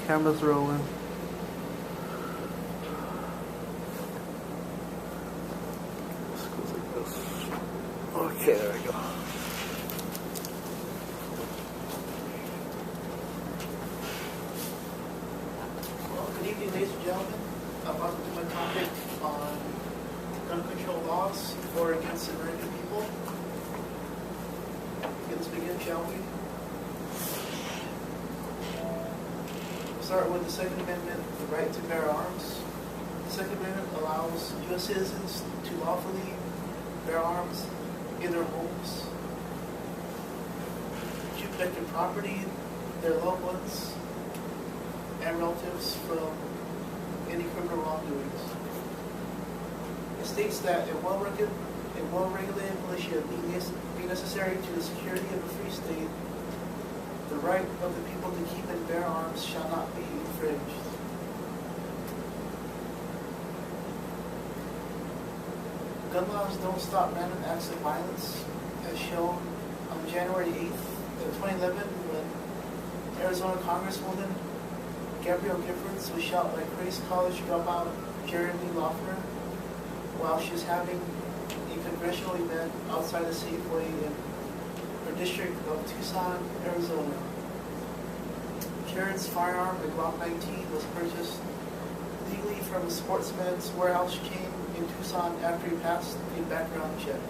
Camera's rolling. This goes like this. Okay, there we go. Well, good evening, ladies and gentlemen. Welcome to my topic on gun control laws for or against American people. Let's begin, shall we? We'll start with the Second Amendment, the right to bear arms. The Second Amendment allows U.S. citizens to lawfully bear arms in their homes to protect their property, their loved ones, and relatives from any criminal wrongdoings. It states that a well-regulated militia be necessary to the security of a free state. The right of the people to keep and bear arms shall not be infringed. Gun laws don't stop random acts of violence, as shown on January 8th, 2011, when Arizona Congresswoman Gabrielle Giffords was shot by Grace College dropout Jeremy Loeffler while she was having a congressional event outside a Safeway in her district of Tucson, Arizona. Jared's firearm, a Glock 19, was purchased legally from a Sportsman's Warehouse chain in Tucson after he passed a background check.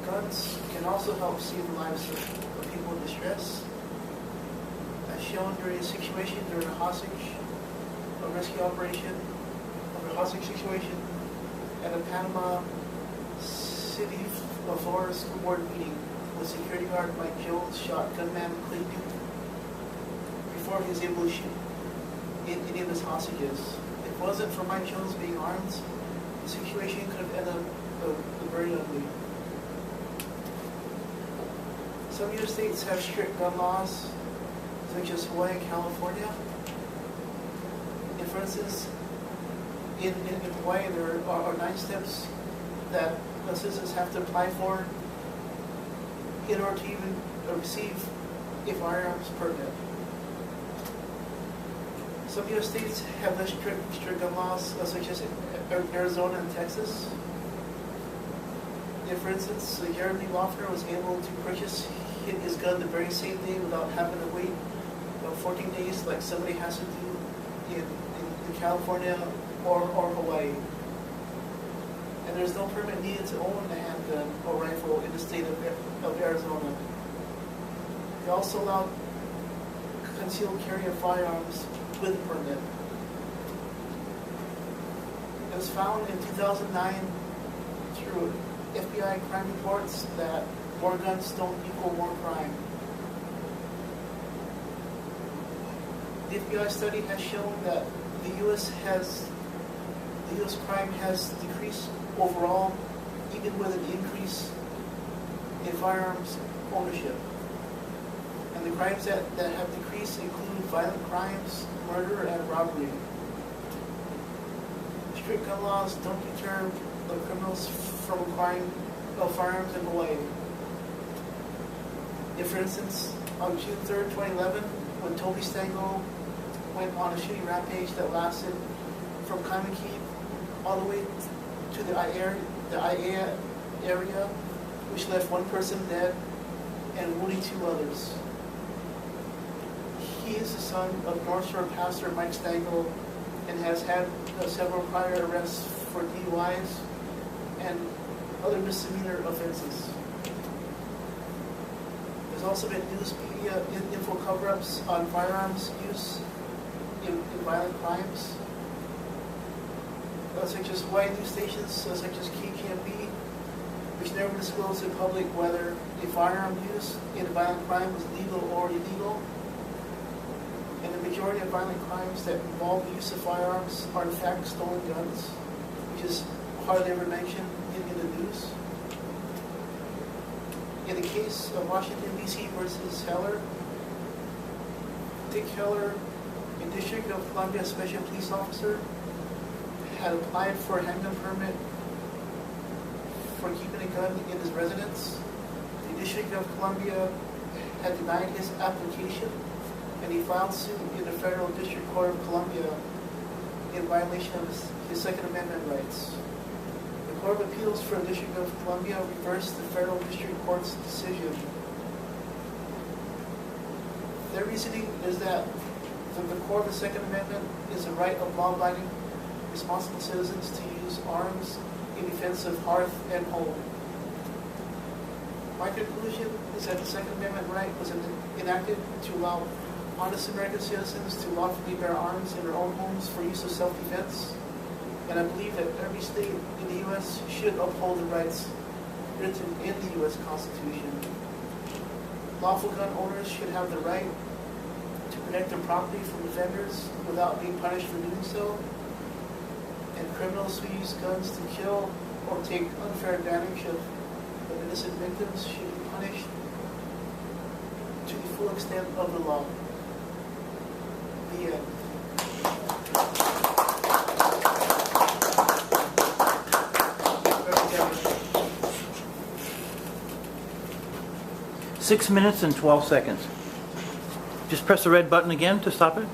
Guns can also help save the lives of people in distress. As shown during a situation during a rescue operation, of a hostage situation at a Panama City, Florida school board meeting, with security guard Mike Jones shot gunman Clay Newton before he was able to shoot any of his hostages. If it wasn't for Mike Jones being armed, the situation could have ended up very ugly. Some U.S. states have strict gun laws, such as Hawaii and California. And for instance, in Hawaii, there are 9 steps that citizens have to apply for in order to even receive a firearms permit. Some U.S. states have less strict gun laws, such as Arizona and Texas. And for instance, Jeremy Loeffler was able to purchase his gun the very same day without having to wait 14 days like somebody has to do in California or Hawaii. And there's no permit needed to own a handgun or rifle in the state of Arizona. They also allow concealed carry of firearms with a permit. It was found in 2009 through FBI crime reports that more guns don't equal more crime. The FBI study has shown that the U.S. crime has decreased overall, even with an increase in firearms ownership. And the crimes that have decreased include violent crimes, murder, and robbery. Strict gun laws don't deter the criminals from acquiring firearms in Hawaii. For instance, on June 3rd, 2011, when Toby Stango went on a shooting rampage that lasted from Kaimaki all the way to the Aiea area, which left 1 person dead and wounding 2 others. He is the son of North Shore pastor Mike Stango and has had several prior arrests for DUIs and other misdemeanor offenses. There's also been news media info cover-ups on firearms use in violent crimes, such as Hawaii news stations, such as KGMB, which never disclosed to the public whether a firearm use in a violent crime was legal or illegal. And the majority of violent crimes that involve the use of firearms are in fact stolen guns, which is hardly ever mentioned in the news. In the case of Washington, D.C. versus Heller, Dick Heller, a District of Columbia Special Police Officer, had applied for a handgun permit for keeping a gun in his residence. The District of Columbia had denied his application and he filed suit in the Federal District Court of Columbia in violation of his Second Amendment rights. The Court of Appeals for the District of Columbia reversed the Federal District Court's decision. Their reasoning is that the core of the Second Amendment is the right of law-abiding, responsible citizens to use arms in defense of hearth and home. My conclusion is that the Second Amendment right was enacted to allow honest American citizens to lawfully bear arms in their own homes for use of self-defense, and I believe that every state in the U.S. should uphold the rights written in the U.S. Constitution. Lawful gun owners should have the right to protect their property from offenders without being punished for doing so, and criminals who use guns to kill or take unfair advantage of innocent victims should be punished to the full extent of the law. The end. Six minutes and 12 seconds. Just press the red button again to stop it.